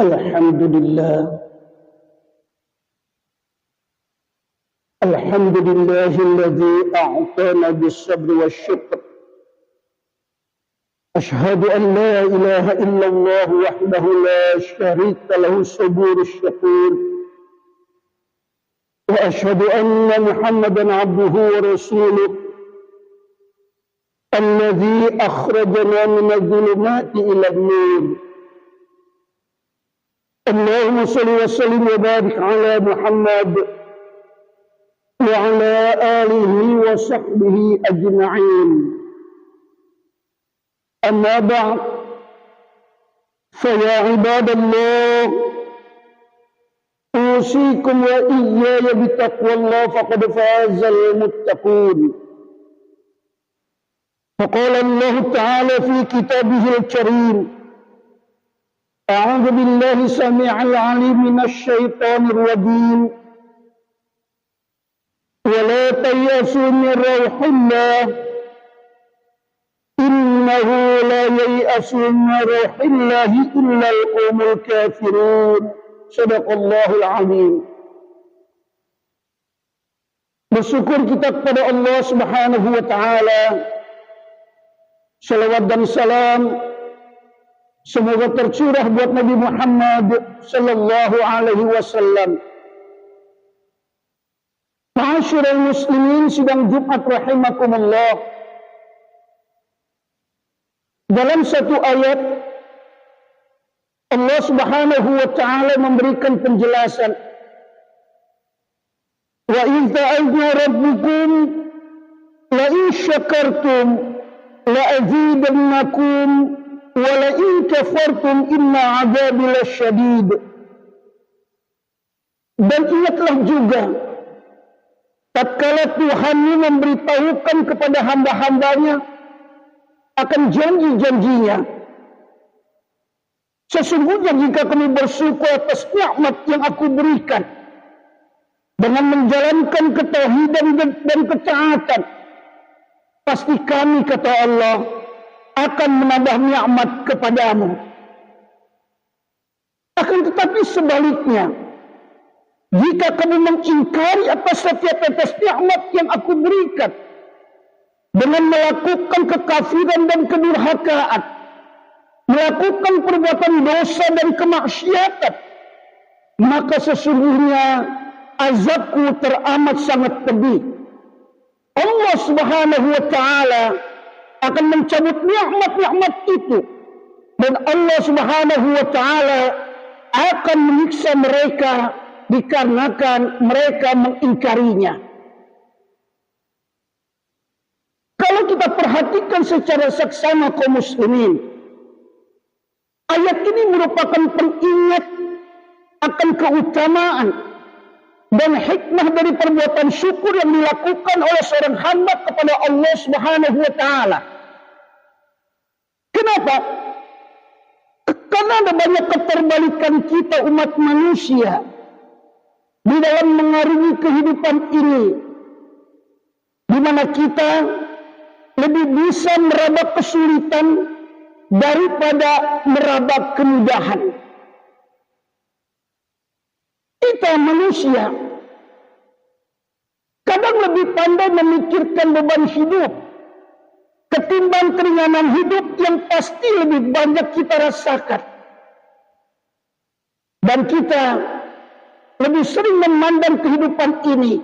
الحمد لله الحمد لله الذي أعطانا بالصبر والشكر. أشهد أن لا إله إلا الله وحده لا شريك له الصبور الشكور، وأشهد أن محمدا عبده ورسوله الذي أخرجنا من الظلمات إلى النور. اللهم صل وسلم وبارك على محمد وعلى آله وصحبه أجمعين. أما بعد، فيا عباد الله، أوصيكم وإياي بتقوى الله فقد فاز المتقون. فقال الله تعالى في كتابه الكريم: أعوذ بالله السميع العليم من الشيطان الرجيم: ولا تيأسوا من روح الله إنه لا ييأس من روح الله إلا القوم الكافرون. صدق الله العظيم. Bersyukur kita kepada Allah Subhanahu wa taala. Salawat dan salam semoga tercurah buat Nabi Muhammad sallallahu alaihi wasallam. Ma'asyiral muslimin, sidang Jumat rahimakumullah. Dalam satu ayat Allah Subhanahu wa taala memberikan penjelasan. Wa idz ta'ala rabbukum la in syakartum la azidannakum wa la in kafartum inna 'adzabi lasyadid. Dan ingatlah juga tatkala Tuhan memberitahukan kepada hamba-hambanya akan janji-janjinya. Sesungguhnya jika kamu bersyukur atas nikmat yang aku berikan dengan menjalankan ketauhidan dan ketaatan, pasti kami, kata Allah, akan menambah nikmat kepadamu. Akan tetapi sebaliknya, jika kamu mengingkari atas setiap nikmat yang aku berikan dengan melakukan kekafiran dan kedurhakaan, melakukan perbuatan dosa dan kemaksiatan, maka sesungguhnya azabku teramat sangat pedih. Allah Subhanahu wa taala akan mencabut nikmat-nikmat itu, dan Allah Subhanahu wa taala akan menyiksa mereka dikarenakan mereka mengingkarinya. Kalau kita perhatikan secara saksama kaum muslimin, ayat ini merupakan pengingat akan keutamaan dan hikmah dari perbuatan syukur yang dilakukan oleh seorang hamba kepada Allah Subhanahu wa taala. Kenapa? Karena ada banyak keterbalikan kita umat manusia di dalam mengarungi kehidupan ini, di mana kita lebih bisa meraba kesulitan daripada meraba kemudahan. Kita manusia kadang lebih pandai memikirkan beban hidup ketimbang keringanan hidup yang pasti lebih banyak kita rasakan. Dan kita lebih sering memandang kehidupan ini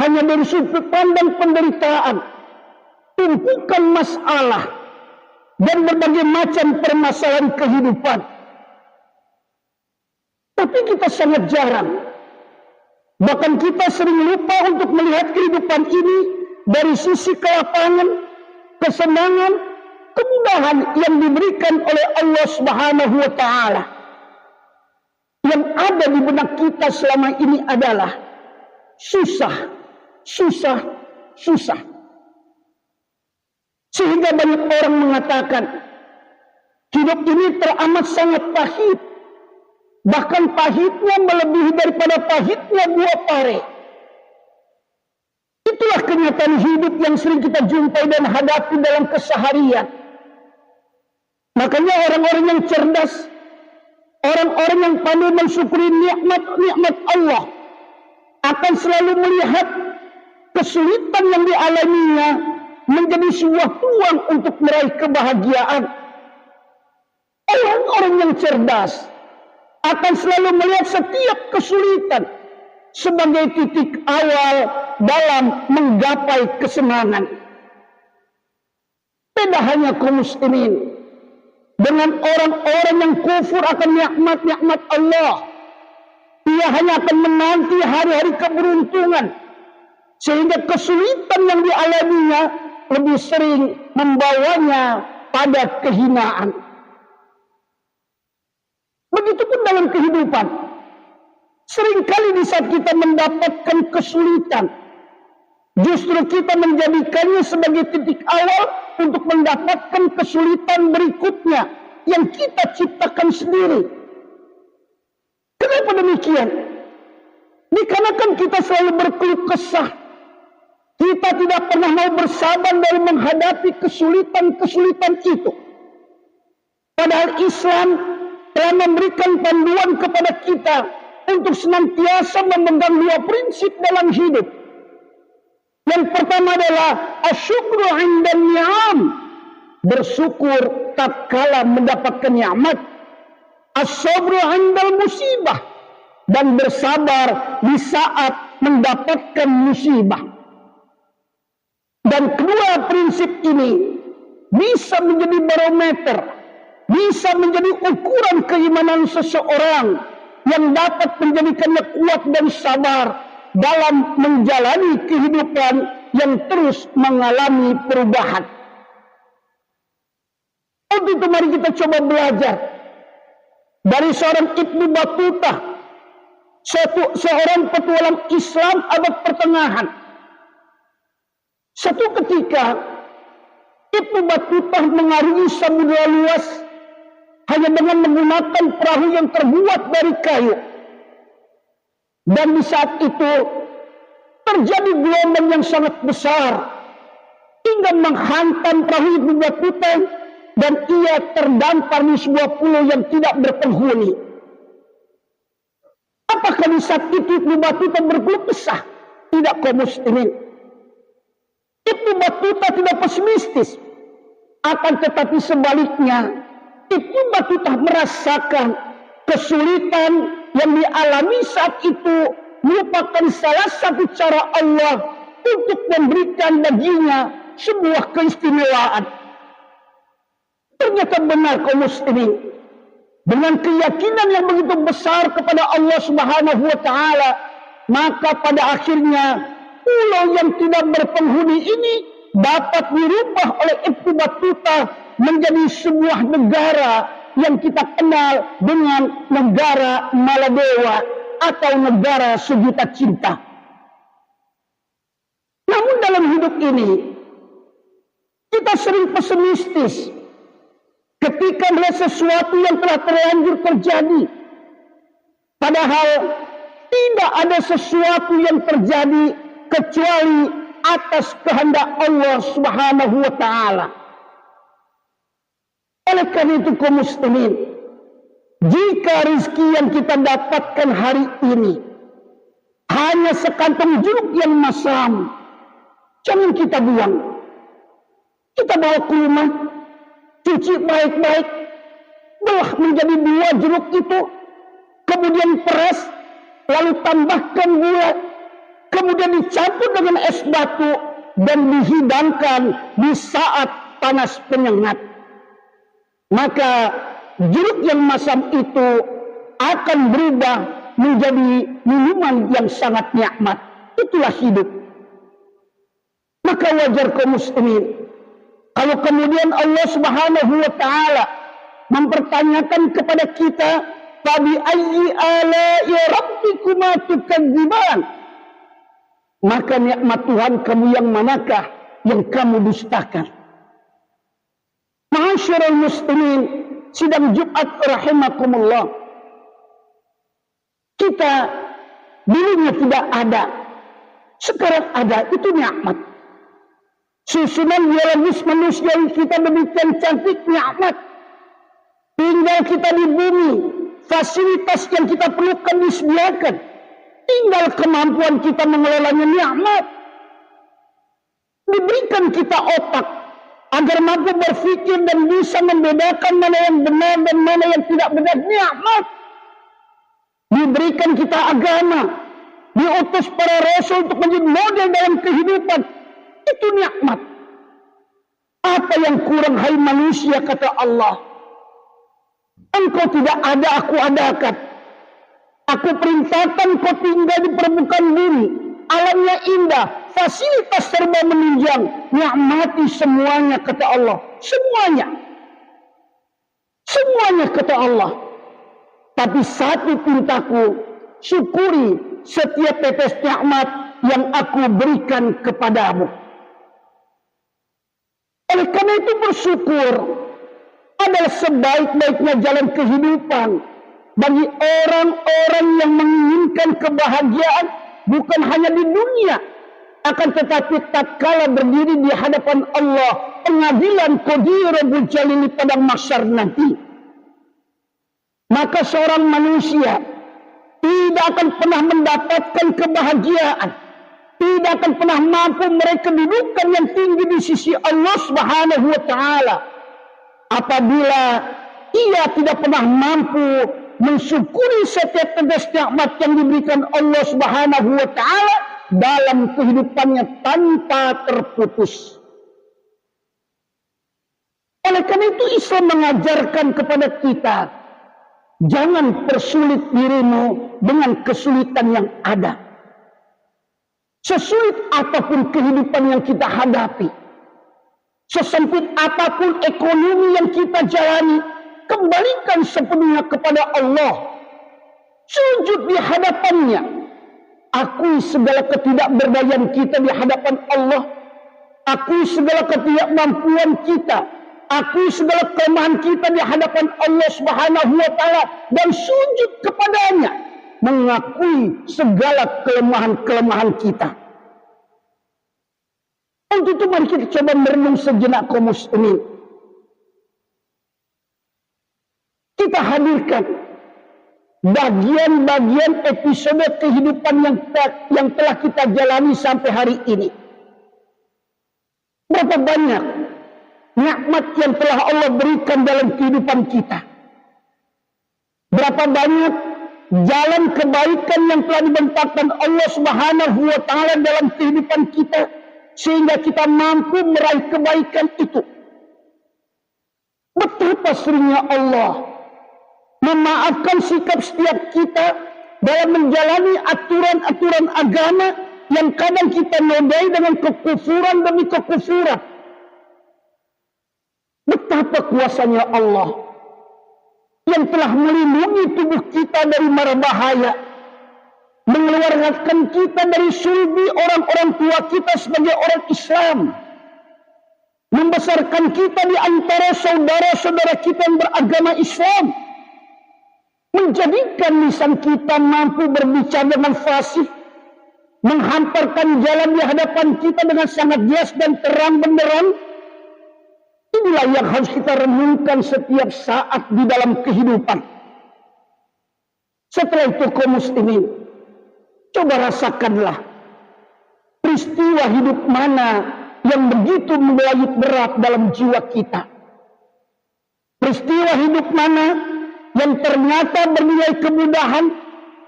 hanya dari sudut pandang penderitaan, tumpukan masalah, dan berbagai macam permasalahan kehidupan. Tapi kita sangat jarang, bahkan kita sering lupa untuk melihat kehidupan ini dari sisi kelapangan, kesenangan, kemudahan yang diberikan oleh Allah Subhanahu wa taala. Yang ada di benak kita selama ini adalah susah, susah, susah. Sehingga banyak orang mengatakan hidup ini teramat sangat pahit. Bahkan pahitnya melebihi daripada pahitnya buah pare. Itulah kenyataan hidup yang sering kita jumpai dan hadapi dalam keseharian. Makanya orang-orang yang cerdas orang-orang yang pandai mensyukuri nikmat-nikmat Allah akan selalu melihat kesulitan yang dialaminya menjadi sebuah peluang untuk meraih kebahagiaan. Orang-orang yang cerdas akan selalu melihat setiap kesulitan sebagai titik awal dalam menggapai kesenangan. Beda hanya kaum muslimin dengan orang-orang yang kufur akan nikmat-nikmat Allah. Ia hanya akan menanti hari-hari keberuntungan, sehingga kesulitan yang dialaminya lebih sering membawanya pada kehinaan. Begitupun dalam kehidupan. Seringkali di saat kita mendapatkan kesulitan, justru kita menjadikannya sebagai titik awal untuk mendapatkan kesulitan berikutnya yang kita ciptakan sendiri. Kenapa demikian? Dikarenakan kita selalu berkeluh kesah. Kita tidak pernah mau bersabar dalam menghadapi kesulitan-kesulitan itu. Padahal Islam telah memberikan panduan kepada kita untuk senantiasa memegang dua prinsip dalam hidup. Yang pertama adalah asyukru 'indan ni'am, bersyukur tatkala mendapatkan nikmat. As-sabru 'indal musibah, dan bersabar di saat mendapatkan musibah. Dan kedua prinsip ini bisa menjadi barometer, bisa menjadi ukuran keimanan seseorang yang dapat menjadikannya kuat dan sabar dalam menjalani kehidupan yang terus mengalami perubahan. Untuk itu mari kita coba belajar dari seorang Ibnu Battuta, seorang petualang Islam abad pertengahan. Satu ketika Ibnu Battuta mengarungi samudera luas hanya dengan menggunakan perahu yang terbuat dari kayu. Dan di saat itu terjadi gelombang yang sangat besar hingga menghantam perahu Ibnu Battuta dan ia terdampar di sebuah pulau yang tidak berpenghuni. Apakah di saat itu Ibnu Battuta berkeluh kesah? Tidak, kaum muslimin. Ibnu Battuta tidak pesimistis, akan tetapi sebaliknya Ibnu Battuta merasakan kesulitan yang dialami saat itu merupakan salah satu cara Allah untuk memberikan baginya sebuah keistimewaan. Ternyata benar kaum muslimin, dengan keyakinan yang begitu besar kepada Allah Subhanahu wa taala, maka pada akhirnya pulau yang tidak berpenghuni ini dapat dirubah oleh Ibnu Battuta menjadi sebuah negara yang kita kenal dengan negara Maladewa atau negara sejuta cinta. Namun dalam hidup ini kita sering pesimistis ketika melihat sesuatu yang telah terlanjur terjadi. Padahal tidak ada sesuatu yang terjadi kecuali atas kehendak Allah Subhanahu wa taala. Oleh karena itu kaum muslimin, jika rezeki yang kita dapatkan hari ini hanya sekantong jeruk yang masam, jangan kita buang. Kita bawa ke rumah, cuci baik-baik, belah menjadi 2 jeruk itu, kemudian peras, lalu tambahkan gula, kemudian dicampur dengan es batu dan dihidangkan di saat panas penyengat. Maka jeruk yang masam itu akan berubah menjadi minuman yang sangat nikmat. Itulah hidup. Maka wajar kaum muslimin kalau kemudian Allah Subhanahu wa taala mempertanyakan kepada kita, "Fabi ayyi ala'i rabbikuma tukadziban?" Maka nikmat Tuhan kamu yang manakah yang kamu dustakan? Ma'asyiral muslimin, sidang Jumat rahimakumullah. Kita dulunya tidak ada, sekarang ada, itu nikmat. Susunan biologis manusia kita demikian cantik, nikmat. Tinggal kita di bumi fasilitas yang kita perlukan disediakan. Tinggal kemampuan kita mengelolanya nikmat. Diberikan kita otak agar mampu berpikir dan bisa membedakan mana yang benar dan mana yang tidak benar. Nikmat. Diberikan kita agama, diutus para rasul untuk menjadi model dalam kehidupan. Itu nikmat. Apa yang kurang, hai manusia, kata Allah? Engkau tidak ada, aku adakan. Aku perintahkan kau tinggal di permukaan bumi. Alamnya indah, fasilitas serba menunjang. Nikmati semuanya, kata Allah. Semuanya. Semuanya, kata Allah. Tapi satu perintahku, syukuri setiap tetes nikmat yang aku berikan kepadamu. Oleh karena itu bersyukur adalah sebaik-baiknya jalan kehidupan bagi orang-orang yang menginginkan kebahagiaan bukan hanya di dunia, akan tetapi tatkala berdiri di hadapan Allah, pengadilan Qadirul Jalil pada mahsyar nanti, maka seorang manusia tidak akan pernah mendapatkan kebahagiaan, tidak akan pernah mampu meraih kedudukan yang tinggi di sisi Allah Subhanahu wa taala apabila ia tidak pernah mampu mensyukuri setiap tetes nikmat yang diberikan Allah Subhanahu wa taala dalam kehidupannya tanpa terputus. Oleh karena itu Islam mengajarkan kepada kita, jangan persulit dirimu dengan kesulitan yang ada. Sesulit apapun kehidupan yang kita hadapi, sesempit apapun ekonomi yang kita jalani, kembalikan sepenuhnya kepada Allah. Sujud di hadapannya. Akui segala ketidakberdayaan kita di hadapan Allah. Akui segala ketidakmampuan kita. Akui segala kelemahan kita di hadapan Allah Subhanahu wa taala dan sujud kepadanya, mengakui segala kelemahan-kelemahan kita. Untuk itu mari kita coba merenung sejenak kaum muslimin. Kita hadirkan bagian-bagian episode kehidupan yang telah kita jalani sampai hari ini. Berapa banyak nikmat yang telah Allah berikan dalam kehidupan kita. Berapa banyak jalan kebaikan yang telah dibentangkan Allah Subhanahu wa taala dalam kehidupan kita sehingga kita mampu meraih kebaikan itu. Betapa seringnya Allah memaafkan sikap setiap kita dalam menjalani aturan-aturan agama yang kadang kita nodai dengan kekufuran demi kekufuran. Betapa kuasanya Allah yang telah melindungi tubuh kita dari mara bahaya, mengeluarkan kita dari sulbi orang-orang tua kita sebagai orang Islam, membesarkan kita di antara saudara-saudara kita yang beragama Islam, menjadikan lisan kita mampu berbicara dengan fasih, menghamparkan jalan di hadapan kita dengan sangat jelas dan terang benderang. Inilah yang harus kita renungkan setiap saat di dalam kehidupan. Setelah itu kaum muslimin, coba rasakanlah peristiwa hidup mana yang begitu membelayut berat dalam jiwa kita. Peristiwa hidup mana yang ternyata bernilai kemudahan,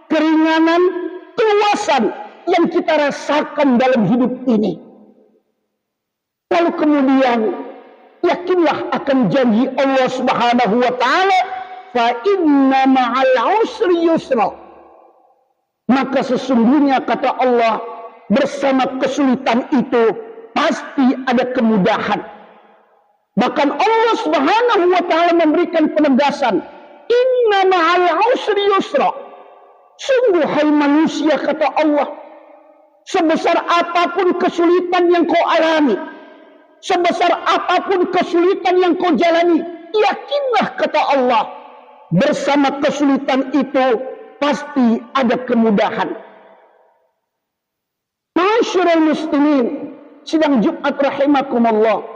keringanan, keluasan yang kita rasakan dalam hidup ini. Lalu kemudian yakinlah akan janji Allah Subhanahu wa taala, fa inna ma'al usri yusra. Maka sesungguhnya kata Allah, bersama kesulitan itu pasti ada kemudahan. Bahkan Allah Subhanahu wa taala memberikan penegasan, inna ma'al usri yusra. Sungguh hai manusia, kata Allah, sebesar apapun kesulitan yang kau alami, sebesar apapun kesulitan yang kau jalani, yakinlah kata Allah, bersama kesulitan itu pasti ada kemudahan. Ma'asyiral muslimin, sidang Jumat rahimakumullah.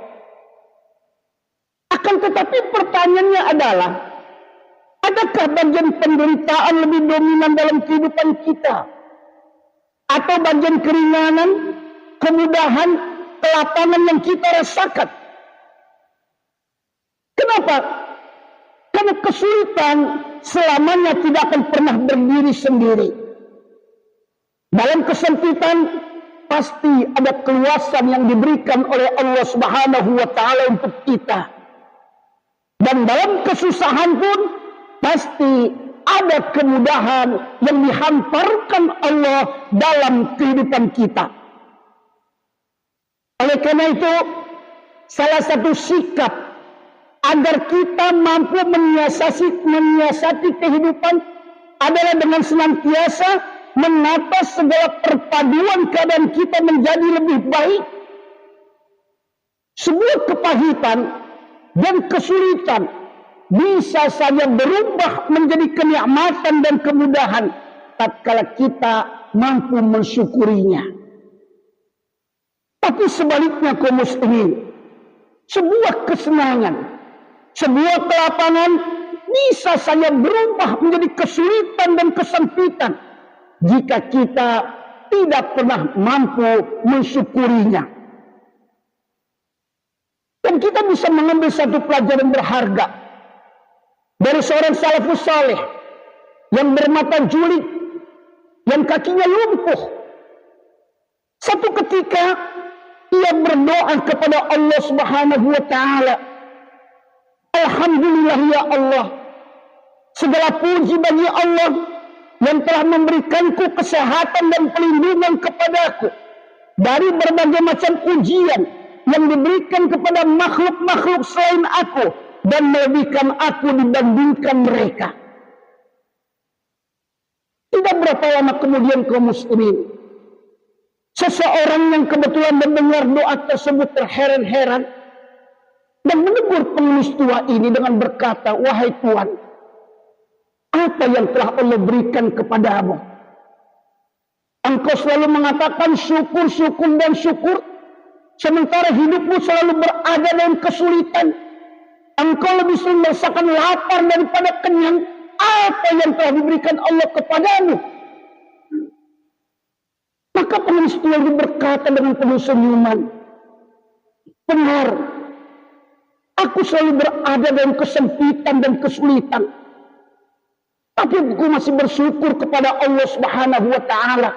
Akan tetapi pertanyaannya adalah, Adakah bagian penderitaan lebih dominan dalam kehidupan kita? Atau bagian keringanan, kemudahan, kelapangan yang kita rasakan? Kenapa? Karena kesulitan selamanya tidak akan pernah berdiri sendiri. Dalam kesempitan pasti ada keluasan yang diberikan oleh Allah Subhanahu wa taala untuk kita. Dan dalam kesusahan pun pasti ada kemudahan yang dihantarkan Allah dalam kehidupan kita. Oleh karena itu, salah satu sikap agar kita mampu menyiasati kehidupan adalah dengan senantiasa menata segala perpaduan keadaan kita menjadi lebih baik. Sebuah kepahitan dan kesulitan bisa saja berubah menjadi kenikmatan dan kemudahan tatkala kita mampu mensyukurinya. Tapi sebaliknya kaum muslimin, sebuah kesenangan, sebuah kelapangan bisa saja berubah menjadi kesulitan dan kesempitan jika kita tidak pernah mampu mensyukurinya. Dan kita bisa mengambil satu pelajaran berharga dari seorang salafus saleh yang bermata julik, yang kakinya lumpuh. Satu ketika ia berdoa kepada Allah Subhanahu wa taala, "Alhamdulillah ya Allah, segala puji bagi Allah yang telah memberikanku kesehatan dan perlindungan kepadaku dari berbagai macam ujian yang diberikan kepada makhluk-makhluk selain aku dan melebihkan aku dibandingkan mereka." Tidak berapa lama kemudian kaum muslimin, seseorang yang kebetulan mendengar doa tersebut terheran-heran dan menegur pengemis tua ini dengan berkata, "Wahai Tuhan, apa yang telah Allah berikan kepadamu? Engkau selalu mengatakan syukur, syukur dan syukur, sementara hidupmu selalu berada dalam kesulitan. Engkau lebih sering merasakan lapar daripada kenyang. Apa yang telah diberikan Allah kepadamu?" Maka pengemis tua itu berkata dengan penuh senyuman, "Benar, aku selalu berada dalam kesempitan dan kesulitan. Tapi aku masih bersyukur kepada Allah Subhanahu wa taala.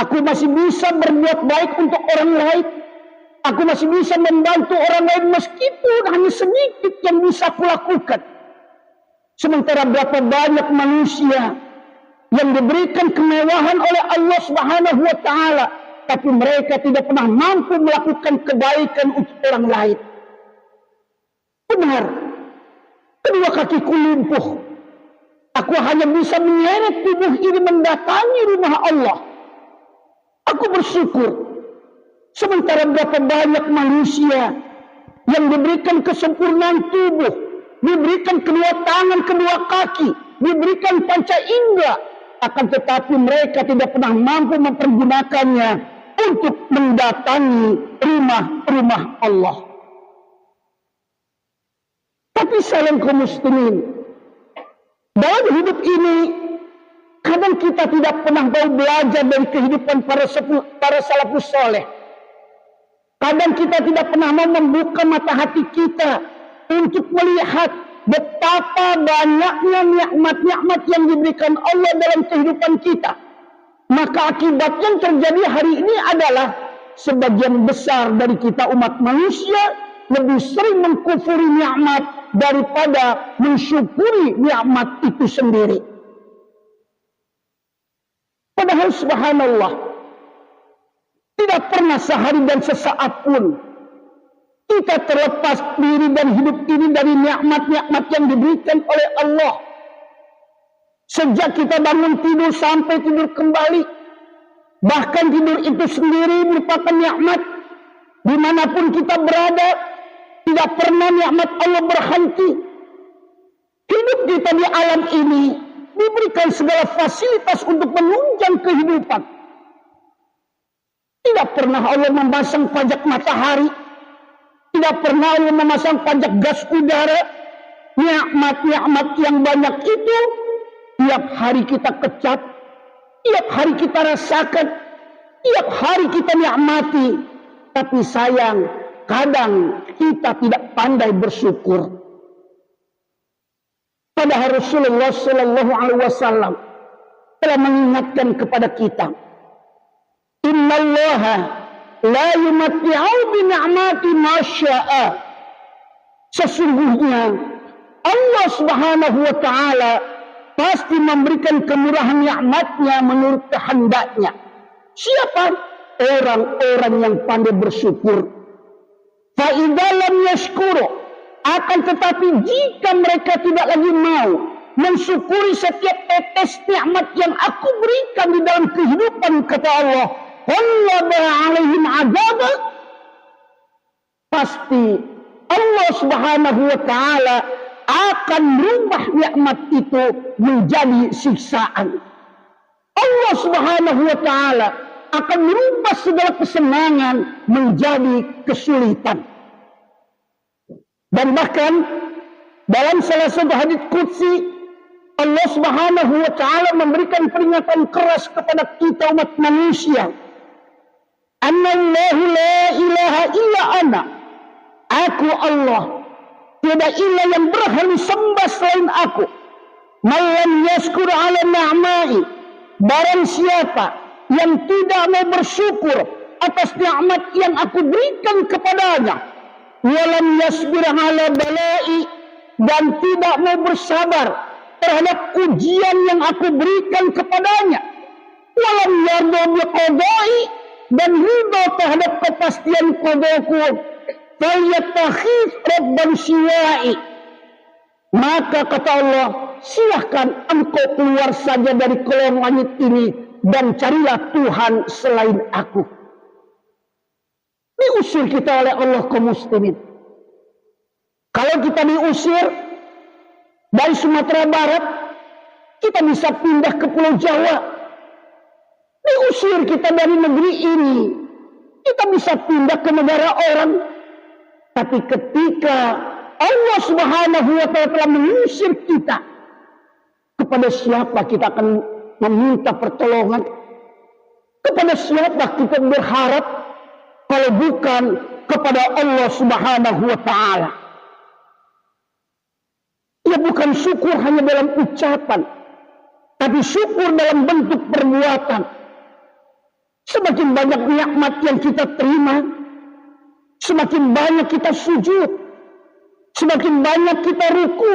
Aku masih bisa berbuat baik untuk orang lain. Aku masih bisa membantu orang lain meskipun hanya sedikit yang bisa aku lakukan. Sementara berapa banyak manusia yang diberikan kemewahan oleh Allah Subhanahu wa taala, tapi mereka tidak pernah mampu melakukan kebaikan untuk orang lain. Benar, kedua kakiku lumpuh. Aku hanya bisa menyeret tubuh ini mendatangi rumah Allah. Aku bersyukur. Sementara berapa banyak manusia yang diberikan kesempurnaan tubuh, diberikan kedua tangan, kedua kaki, diberikan panca indera, akan tetapi mereka tidak pernah mampu mempergunakannya untuk mendatangi rumah-rumah Allah. Tapi sayang kaum muslimin, dalam hidup ini kadang kita tidak pernah mau belajar dari kehidupan para salafus saleh. Kadang kita tidak pernah mau membuka mata hati kita untuk melihat betapa banyaknya nikmat-nikmat yang diberikan Allah dalam kehidupan kita. Maka akibat yang terjadi hari ini adalah sebagian besar dari kita umat manusia lebih sering mengkufuri nikmat daripada mensyukuri nikmat itu sendiri. Padahal subhanallah, tidak pernah sehari dan sesaat pun kita terlepas diri dan hidup ini dari nikmat-nikmat yang diberikan oleh Allah. Sejak kita bangun tidur sampai tidur kembali, bahkan tidur itu sendiri merupakan nikmat. Dimanapun kita berada, tidak pernah nikmat Allah berhenti. Hidup kita di alam ini diberikan segala fasilitas untuk menunjang kehidupan. Tidak pernah Allah memasang pajak matahari, tidak pernah Allah memasang pajak gas udara, nikmat-nikmat yang banyak itu tiap hari kita kecap, tiap hari kita rasakan, tiap hari kita nikmati. Tapi sayang, kadang kita tidak pandai bersyukur. Padahal Rasulullah Sallallahu Alaihi Wasallam telah mengingatkan kepada kita, Innallaha la yumatti'u bi ni'mati ma syaa. Sesungguhnya Allah Subhanahu wa taala pasti memberikan kemurahan nikmatnya menurut kehendaknya. Siapa? Orang-orang yang pandai bersyukur. Fa idza lam yashkuru, akan tetapi jika mereka tidak lagi mau mensyukuri setiap tetes nikmat yang aku berikan di dalam kehidupan, kata Allah, Qallaba 'alaihim 'adzaba, pasti Allah Subhanahu wa taala akan merubah nikmat itu menjadi siksaan. Allah Subhanahu wa taala akan merubah segala kesenangan menjadi kesulitan. Dan bahkan dalam salah satu hadits qudsi, Allah Subhanahu wa taala memberikan peringatan keras kepada kita umat manusia. Annallahu la ilaha illa ana. Aku Allah, tidak ilah yang berhak disembah selain aku. Man lam yashkur ala ni'mai, barang siapa yang tidak mau bersyukur atas nikmat yang aku berikan kepadanya, walam yasbir ala balai, dan tidak mau bersabar terhadap ujian yang aku berikan kepadanya, walam yarda biqadai, dan ridha terhadap kepastian qadaku, falyattakhidh rabban siwa'i, maka kata Allah, silahkan engkau keluar saja dari kolong langit ini dan carilah Tuhan selain aku. Diusir kita oleh Allah kaum muslimin. Kalau kita diusir dari Sumatera Barat, kita bisa pindah ke Pulau Jawa. Diusir kita dari negeri ini, kita bisa pindah ke negara orang. Tapi ketika Allah Subhanahu wa taala telah mengusir kita, kepada siapa kita akan meminta pertolongan? Kepada siapa kita berharap kalau bukan kepada Allah Subhanahu wa taala? Ya, bukan syukur hanya dalam ucapan, tapi syukur dalam bentuk perbuatan. Semakin banyak nikmat yang kita terima, semakin banyak kita sujud, semakin banyak kita ruku,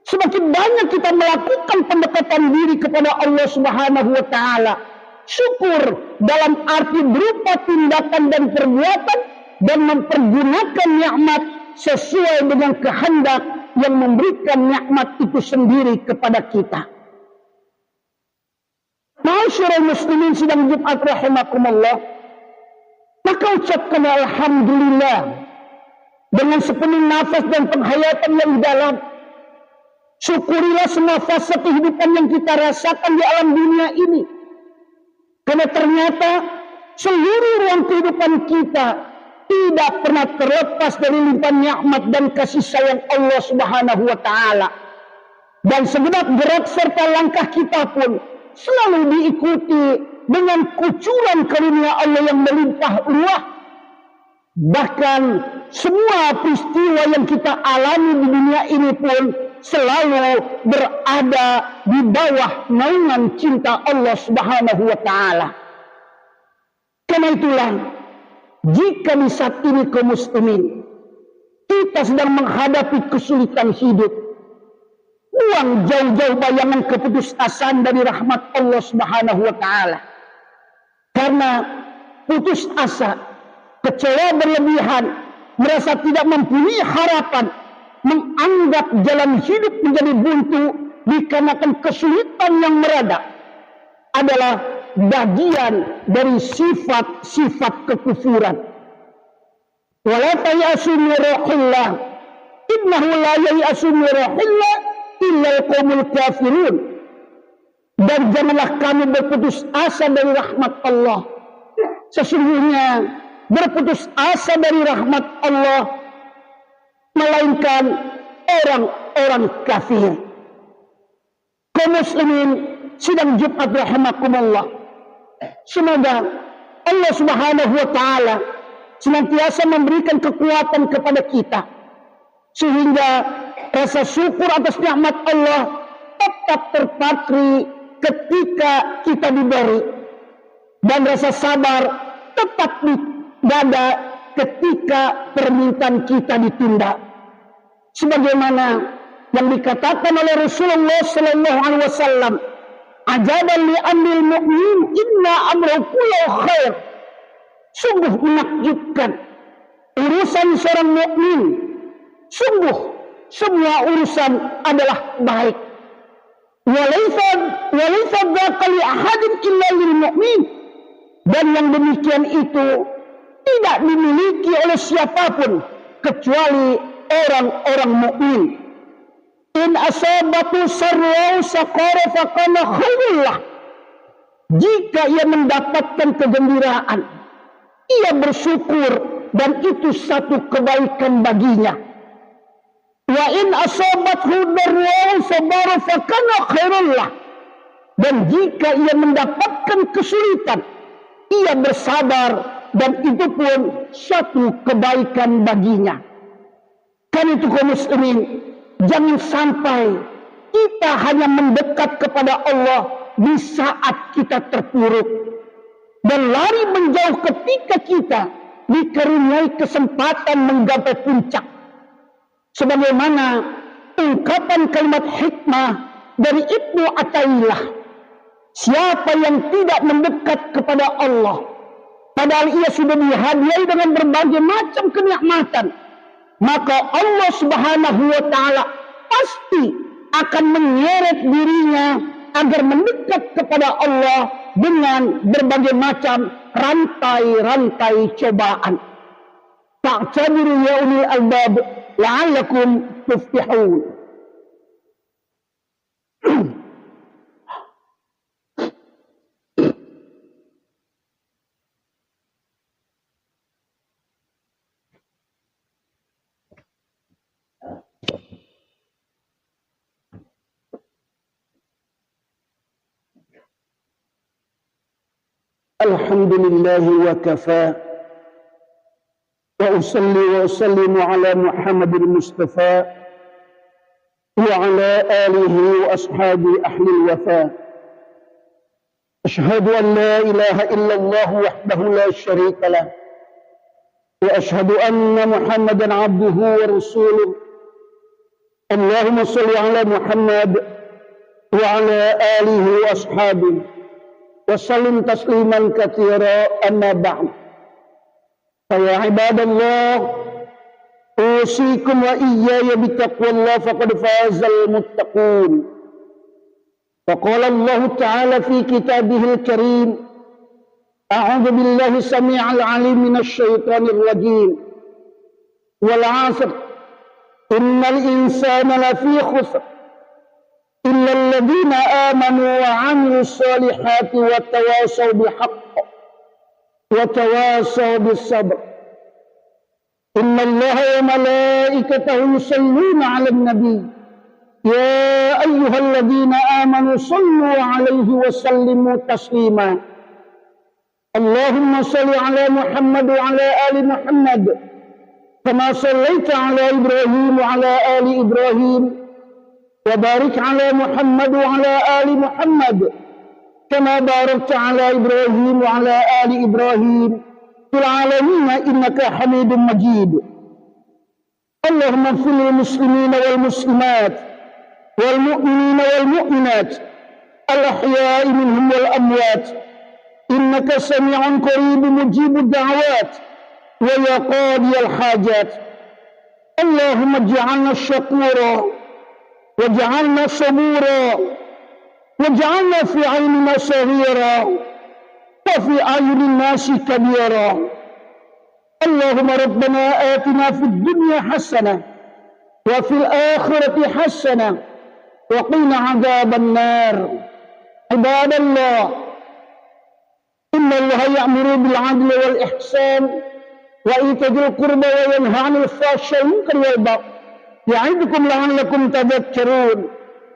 semakin banyak kita melakukan pendekatan diri kepada Allah Subhanahu wa taala. Syukur dalam arti berupa tindakan dan perbuatan dan mempergunakan nikmat sesuai dengan kehendak yang memberikan nikmat itu sendiri kepada kita. Ma'asyiral muslimin sidang Jumat rahimakumullah, maka ucapkan alhamdulillah dengan sepenuh nafas dan penghayatan yang dalam. Syukurilah semua fase kehidupan yang kita rasakan di alam dunia ini. Karena ternyata seluruh ruang kehidupan kita tidak pernah terlepas dari limpahan nikmat dan kasih sayang Allah Subhanahu wa taala. Dan segenap gerak serta langkah kita pun selalu diikuti dengan kucuran karunia Allah yang melimpah ruah. Bahkan semua peristiwa yang kita alami di dunia ini pun selalu berada di bawah naungan cinta Allah Subhanahu wa taala. Karena itulah, jika di saat ini kaum muslimin kita sedang menghadapi kesulitan hidup, buang jauh-jauh bayangan keputusasaan dari rahmat Allah Subhanahu wa taala. Karena putus asa, kecewa berlebihan, merasa tidak mempunyai harapan, menganggap jalan hidup menjadi buntu dikarenakan kesulitan yang merada, adalah bagian dari sifat-sifat kekufuran. Wala tayasu min rahillah, innahu la yayasu min rahillah illa al-qaumul kafirun. Dan janganlah kamu berputus asa dari rahmat Allah. Sesungguhnya berputus asa dari rahmat Allah melainkan orang-orang kafir. Kaum muslimin sidang Jumat rahimakumullah. Semoga Allah Subhanahu wa taala senantiasa memberikan kekuatan kepada kita sehingga rasa syukur atas nikmat Allah tetap terpatri ketika kita diberi, dan rasa sabar tetap di dada ketika permintaan kita ditunda. Sebagaimana yang dikatakan oleh Rasulullah sallallahu alaihi wasallam, "Ajaban li amril mu'min inna amrahu kulluhu khair." Sungguh menakjubkan urusan seorang mukmin. Sungguh semua urusan adalah baik. Walaysa dzaka li ahadin illa lil mu'min. Dan yang demikian itu tidak dimiliki oleh siapapun kecuali orang-orang mukmin. In asabatu sarra saqara faqala khairullah. Jika ia mendapatkan kegembiraan, ia bersyukur dan itu satu kebaikan baginya. Wa in asabathu darra sabara faqala khairullah. Dan jika ia mendapatkan kesulitan, ia bersabar dan itu pun satu kebaikan baginya. Karena itu kaum muslimin, jangan sampai kita hanya mendekat kepada Allah di saat kita terpuruk dan lari menjauh ketika kita dikaruniai kesempatan menggapai puncak. Sebagaimana ungkapan kalimat hikmah dari Ibnu Athaillah, siapa yang tidak mendekat kepada Allah padahal ia sudah dihadiahi dengan berbagai macam kenikmatan, maka Allah Subhanahu wa taala pasti akan menyeret dirinya agar mendekat kepada Allah dengan berbagai macam rantai-rantai cobaan. Fa'tabiru ya ulil albab la'allakum tuflihun. Alhamdulillah wa kafa wa usalli wa usallimu ala Muhammadin Mustafa wa ala alihi wa ashabi ahli al-wafa. Ashhadu an la ilaha illallah wahdahu la sharika lah wa ashhadu anna Muhammadan abduhu wa rasuluh. Allahumma salli ala Muhammad wa ala alihi wa ashabihi وسلم تسليما كثيرا أما بعد فيا عباد الله أوصيكم وإياي بتقوى الله فقد فاز المتقون. فقال الله تعالى في كتابه الكريم: أعوذ بالله السميع العليم من الشيطان الرجيم والعصر إن الإنسان لفي خسر إلا الذين آمنوا وعملوا الصالحات وتواصوا بالحق وتواصوا بالصبر. إن الله وملائكته يصلون على النبي يا أيها الذين آمنوا صلوا عليه وسلموا تسليما. اللهم صل على محمد وعلى آل محمد كما صليت على إبراهيم وعلى آل إبراهيم وبارك على محمد وعلى آل محمد كما باركت على إبراهيم وعلى آل إبراهيم في العالمين إنك حميد مجيد. اللهم اغفر للمسلمين والمسلمات والمؤمنين والمؤمنات الأحياء منهم والأموات إنك سميع قريب مجيب الدعوات ويا قاضي الحاجات. اللهم اجعلنا شكورا واجعلنا صبورا واجعلنا في عيننا صغيرا وفي أعين الناس كبيرا. اللهم ربنا آتنا في الدنيا حسنة وفي الآخرة حسنة وقنا عذاب النار. عباد الله إن الله يأمر بالعدل والإحسان وإيتاء ذي القربى وينهى عن الفحشاء والمنكر والبغي Ya'idukum la'allakum tadhakkarun.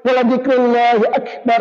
Wa la dzikrullahi akbar.